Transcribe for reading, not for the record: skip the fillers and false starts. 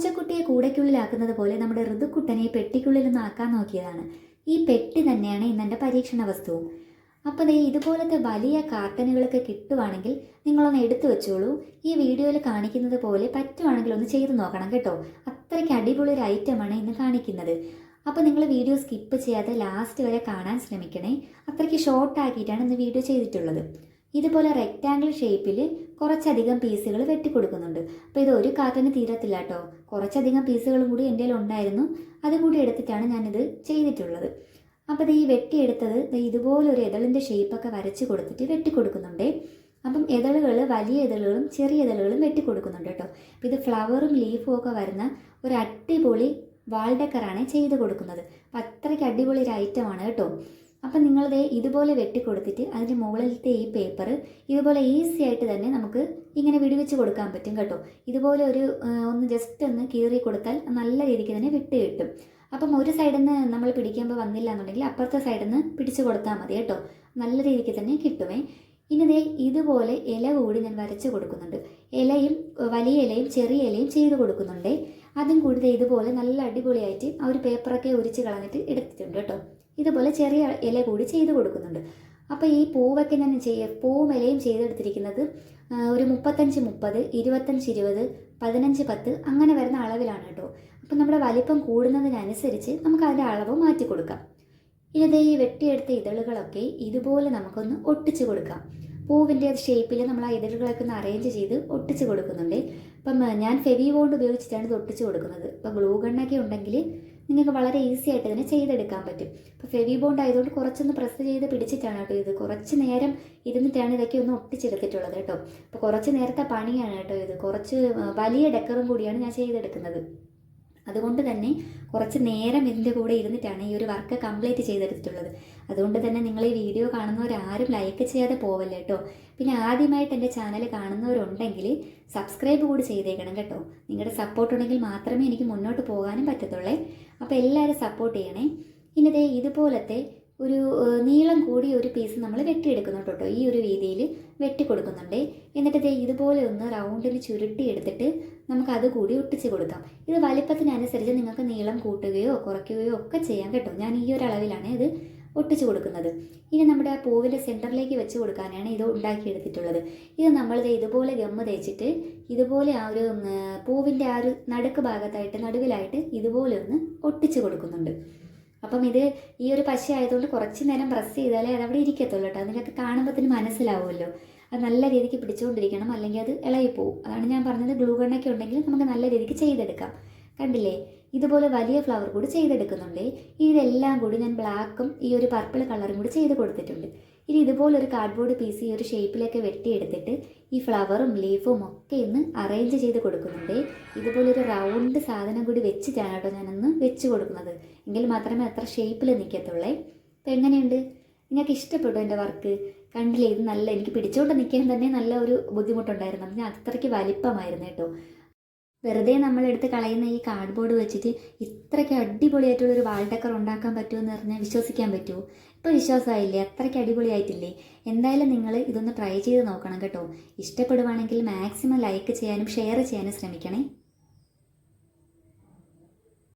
പൂച്ചക്കുട്ടിയെ കൂടയ്ക്കുള്ളിലാക്കുന്നത് പോലെ നമ്മുടെ ഋതുക്കുട്ടനെ പെട്ടിക്കുള്ളിൽ നിന്ന് ആക്കാൻ നോക്കിയതാണ്. ഈ പെട്ടി തന്നെയാണ് ഇന്നെൻ്റെ പരീക്ഷണ വസ്തുവും. അപ്പോൾ ഇതുപോലത്തെ വലിയ കാർട്ടനുകളൊക്കെ കിട്ടുവാണെങ്കിൽ നിങ്ങളൊന്ന് എടുത്തു വെച്ചോളൂ. ഈ വീഡിയോയിൽ കാണിക്കുന്നത് പോലെ പറ്റുവാണെങ്കിൽ ഒന്ന് ചെയ്ത് നോക്കണം കേട്ടോ. അത്രയ്ക്ക് അടിപൊളി ഒരു ഐറ്റമാണ് ഇന്ന് കാണിക്കുന്നത്. അപ്പോൾ നിങ്ങൾ വീഡിയോ സ്കിപ്പ് ചെയ്യാതെ ലാസ്റ്റ് വരെ കാണാൻ ശ്രമിക്കണേ. അത്രയ്ക്ക് ഷോർട്ടാക്കിയിട്ടാണ് ഇന്ന് വീഡിയോ ചെയ്തിട്ടുള്ളത്. ഇതുപോലെ റെക്റ്റാങ്കിൾ ഷേപ്പിൽ കുറച്ചധികം പീസുകൾ വെട്ടിക്കൊടുക്കുന്നുണ്ട്. അപ്പോൾ ഇത് ഒരു കാർട്ടന് തീരത്തില്ല കേട്ടോ. കുറച്ചധികം പീസുകളും കൂടി എൻ്റെ കയ്യിൽ ഉണ്ടായിരുന്നു. അതുകൂടി എടുത്തിട്ടാണ് ഞാനിത് ചെയ്തിട്ടുള്ളത്. അപ്പോൾ ഈ വെട്ടിയെടുത്തത് ഇതുപോലൊരു ഇതളിൻ്റെ ഷേപ്പൊക്കെ വരച്ച് കൊടുത്തിട്ട് വെട്ടിക്കൊടുക്കുന്നുണ്ട്. അപ്പം ഇതളുകൾ വലിയ ഇതളുകളും ചെറിയ ഇതളുകളും വെട്ടിക്കൊടുക്കുന്നുണ്ട് കേട്ടോ. അപ്പോൾ ഇത് ഫ്ലവറും ലീഫും ഒക്കെ വരുന്ന ഒരു അടിപൊളി വാൾ ഡെക്കറാണ് ചെയ്ത് കൊടുക്കുന്നത്. അപ്പം അത്രയ്ക്ക് അടിപൊളി ഒരു ഐറ്റമാണ് കേട്ടോ. അപ്പം നിങ്ങളിത് ഇതുപോലെ വെട്ടിക്കൊടുത്തിട്ട് അതിൻ്റെ മുകളിലത്തെ ഈ പേപ്പർ ഇതുപോലെ ഈസി ആയിട്ട് തന്നെ നമുക്ക് ഇങ്ങനെ വിടുവിച്ച് കൊടുക്കാൻ പറ്റും കേട്ടോ. ഇതുപോലെ ഒന്ന് ജസ്റ്റ് ഒന്ന് കീറി കൊടുത്താൽ നല്ല രീതിക്ക് തന്നെ വിട്ട് കിട്ടും. അപ്പം ഒരു സൈഡിൽ നിന്ന് നമ്മൾ പിടിക്കുമ്പോൾ വന്നില്ല എന്നുണ്ടെങ്കിൽ അപ്പുറത്തെ സൈഡിൽ നിന്ന് പിടിച്ച് കൊടുത്താൽ മതി കേട്ടോ. നല്ല രീതിക്ക് തന്നെ കിട്ടുമേ. ഇനി ഇതുപോലെ ഇല കൂടി ഞാൻ വരച്ച് കൊടുക്കുന്നുണ്ട്. ഇലയും വലിയ ഇലയും ചെറിയ ഇലയും ചെയ്ത് കൊടുക്കുന്നുണ്ട്. അതും കൂടി ഇതുപോലെ നല്ല അടിപൊളിയായിട്ട് ആ ഒരു പേപ്പറൊക്കെ ഉരിച്ച് കളഞ്ഞിട്ട് എടുത്തിട്ടുണ്ട് കേട്ടോ. ഇതുപോലെ ചെറിയ ഇല കൂടി ചെയ്ത് കൊടുക്കുന്നുണ്ട്. അപ്പോൾ ഈ പൂവൊക്കെ ഞാൻ പൂവും ഇലയും ചെയ്തെടുത്തിരിക്കുന്നത് ഒരു 35-30, 25-20, 15-10 അങ്ങനെ വരുന്ന അളവിലാണ് കേട്ടോ. അപ്പം നമ്മുടെ വലിപ്പം കൂടുന്നതിനനുസരിച്ച് നമുക്ക് അതിൻ്റെ അളവ് മാറ്റി കൊടുക്കാം. ഇനി ഈ വെട്ടിയെടുത്ത ഇതളുകളൊക്കെ ഇതുപോലെ നമുക്കൊന്ന് ഒട്ടിച്ച് കൊടുക്കാം. പൂവിൻ്റെ ഷേപ്പിൽ നമ്മൾ ആ ഇതളുകളൊക്കെ ഒന്ന് അറേഞ്ച് ചെയ്ത് ഒട്ടിച്ച് കൊടുക്കുന്നുണ്ട്. അപ്പം ഞാൻ ഫെവി ബോണ്ട് ഉപയോഗിച്ചിട്ടാണ് ഇത് ഒട്ടിച്ച് കൊടുക്കുന്നത്. ഇപ്പോൾ ഗ്ലൂ ഗണ്ണൊക്കെ ഉണ്ടെങ്കിൽ നിങ്ങൾക്ക് വളരെ ഈസി ആയിട്ട് ഇതിനെ ചെയ്തെടുക്കാൻ പറ്റും. ഇപ്പോൾ ഫെവി ബോണ്ട് ആയതുകൊണ്ട് കുറച്ചൊന്ന് പ്രസ് ചെയ്ത് പിടിച്ചിട്ടാണ് കേട്ടോ ഇത്. കുറച്ച് നേരം ഇരുന്നിട്ടാണ് ഇതൊക്കെ ഒന്ന് ഒട്ടിച്ചെടുത്തിട്ടുള്ളത് കേട്ടോ. അപ്പോൾ കുറച്ച് നേരത്തെ പണിയാണ് കേട്ടോ ഇത്. കുറച്ച് വലിയ ഡെക്കറും കൂടിയാണ് ഞാൻ ചെയ്തെടുക്കുന്നത്. അതുകൊണ്ട് തന്നെ കുറച്ച് നേരം ഇതിൻ്റെ കൂടെ ഇരുന്നിട്ടാണ് ഈ ഒരു വർക്ക് കംപ്ലീറ്റ് ചെയ്തെടുത്തിട്ടുള്ളത്. അതുകൊണ്ട് തന്നെ നിങ്ങൾ ഈ വീഡിയോ കാണുന്നവരാരും ലൈക്ക് ചെയ്യാതെ പോവല്ലേ കേട്ടോ. പിന്നെ ആദ്യമായിട്ട് എൻ്റെ ചാനൽ കാണുന്നവരുണ്ടെങ്കിൽ സബ്സ്ക്രൈബ് കൂടി ചെയ്തേക്കണം കേട്ടോ. നിങ്ങളുടെ സപ്പോർട്ട് ഉണ്ടെങ്കിൽ മാത്രമേ എനിക്ക് മുന്നോട്ട് പോകാനും പറ്റത്തുള്ളേ. അപ്പോൾ എല്ലാവരും സപ്പോർട്ട് ചെയ്യണേ. ഇനി ഇതുപോലത്തെ ഒരു നീളം കൂടിയ ഒരു പീസ് നമ്മൾ വെട്ടിയെടുക്കുന്നുണ്ട് കേട്ടോ. ഈ ഒരു രീതിയിൽ വെട്ടിക്കൊടുക്കുന്നുണ്ട്. എന്നിട്ട് ഇതുപോലെ ഒന്ന് റൗണ്ടിൽ ചുരുട്ടി എടുത്തിട്ട് നമുക്ക് അതുകൂടി ഒട്ടിച്ച് കൊടുക്കാം. ഇത് വലിപ്പത്തിനനുസരിച്ച് നിങ്ങൾക്ക് നീളം കൂട്ടുകയോ കുറയ്ക്കുകയോ ഒക്കെ ചെയ്യാം കേട്ടോ. ഞാൻ ഈ ഒരു അളവിലാണ് ഇത് ഒട്ടിച്ച് കൊടുക്കുന്നത്. ഇനി നമ്മുടെ ആ പൂവിൻ്റെ സെൻറ്ററിലേക്ക് വെച്ച് കൊടുക്കാനാണ് ഇത് ഉണ്ടാക്കിയെടുത്തിട്ടുള്ളത്. ഇത് നമ്മൾ ഇതുപോലെ ഗമ്മ് തേച്ചിട്ട് ഇതുപോലെ ആ ഒരു പൂവിൻ്റെ ആ ഒരു നടുക്ക് ഭാഗത്തായിട്ട് നടുവിലായിട്ട് ഇതുപോലെ ഒന്ന് ഒട്ടിച്ച് കൊടുക്കുന്നുണ്ട്. അപ്പം ഇത് ഈ ഒരു പശ ആയതുകൊണ്ട് കുറച്ച് നേരം പ്രസ് ചെയ്താലേ അതവിടെ ഇരിക്കത്തുള്ളൂ കേട്ടോ. നിങ്ങൾക്ക് കാണുമ്പോൾ മനസ്സിലാവുമല്ലോ. അത് നല്ല രീതിക്ക് പിടിച്ചുകൊണ്ടിരിക്കണം, അല്ലെങ്കിൽ അത് ഇളകിപ്പോവും. അതാണ് ഞാൻ പറഞ്ഞത്. ഗ്ലൂ ഗണ്ണൊക്കെ ഉണ്ടെങ്കിൽ നമുക്ക് നല്ല രീതിക്ക് ചെയ്തെടുക്കാം. കണ്ടില്ലേ, ഇതുപോലെ വലിയ ഫ്ലവർ കൂടി ചെയ്തെടുക്കുന്നുണ്ട്. ഇതെല്ലാം കൂടി ഞാൻ ബ്ലാക്കും ഈ ഒരു പർപ്പിൾ കളറും കൂടി ചെയ്ത് കൊടുത്തിട്ടുണ്ട്. ഇനി ഇതുപോലൊരു കാർഡ്ബോർഡ് പീസ് ഈ ഒരു ഷേപ്പിലൊക്കെ വെട്ടിയെടുത്തിട്ട് ഈ ഫ്ലവറും ലീഫും ഒക്കെ ഇന്ന് അറേഞ്ച് ചെയ്ത് കൊടുക്കുന്നുണ്ട്. ഇതുപോലൊരു റൗണ്ട് സാധനം കൂടി വെച്ചിട്ടാണ് കേട്ടോ ഞാനൊന്ന് വെച്ച് കൊടുക്കുന്നത്. എങ്കിൽ മാത്രമേ അത്ര ഷേപ്പിൽ നിൽക്കത്തുള്ളേ. അപ്പോൾ എങ്ങനെയുണ്ട്, നിങ്ങൾക്ക് ഇഷ്ടപ്പെട്ടു എൻ്റെ വർക്ക്? കണ്ടില്ലേ, ഇത് നല്ല എനിക്ക് പിടിച്ചുകൊണ്ട് നിൽക്കാൻ തന്നെ നല്ല ഒരു ബുദ്ധിമുട്ടുണ്ടായിരുന്നു. ഞാൻ അത്രയ്ക്ക് വലിപ്പമായിരുന്നു കേട്ടോ. വെറുതെ നമ്മളെടുത്ത് കളയുന്ന ഈ കാർഡ്ബോർഡ് വെച്ചിട്ട് ഇത്രയ്ക്ക് അടിപൊളിയായിട്ടുള്ളൊരു വാൾ ഡെക്കർ ഉണ്ടാക്കാൻ പറ്റുമെന്ന് പറഞ്ഞാൽ വിശ്വസിക്കാൻ പറ്റുമോ? ഇപ്പോൾ വിശ്വാസമായില്ലേ? അത്രയ്ക്ക് അടിപൊളിയായിട്ടില്ലേ? എന്തായാലും നിങ്ങൾ ഇതൊന്ന് ട്രൈ ചെയ്ത് നോക്കണം കേട്ടോ. ഇഷ്ടപ്പെടുവാണെങ്കിൽ മാക്സിമം ലൈക്ക് ചെയ്യാനും ഷെയർ ചെയ്യാനും ശ്രമിക്കണേ.